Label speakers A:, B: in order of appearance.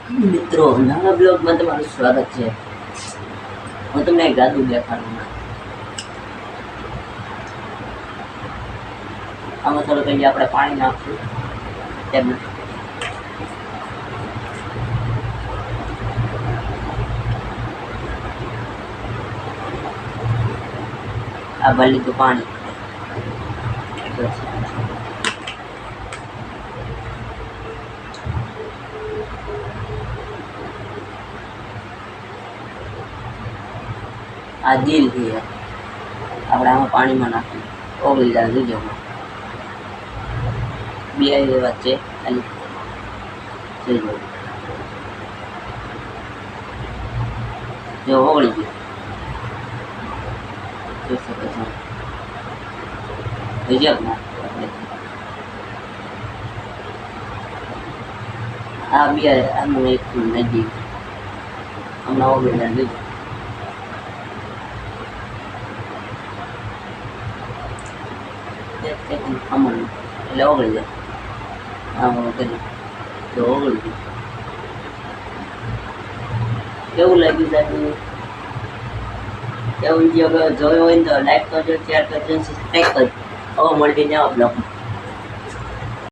A: મિત્રો નવા બ્લોગમાં તમારું સ્વાગત છે। હું તમને એક જાદુ દેખાડું। આમાં થોડું કંઈ આપણે પાણી નાખશું તેમ આ ભરી લીધું પાણી। આ દિલ છે આપણે આમાં પાણીમાં નાખી ઓગળી જાય જોજો બે વચ્ચે ખાલી થઈ જાય જો ઓગળી ગયું જોઈ શકો છો ગજબ ના આ બે આનું એક નજીક હમણાં ઓગળી જાય જોજો અમલ એટલે ઓગળી જાય આમ કરી તો ઓગળી ગયું કેવું લાગ્યું સાહેબ કેવું વિડીયો જોયો હોય તો લાઈક કરજો શેર કરજો સબસ્ક્રાઈબ કરજો હવે મળીને જવાબ લખો।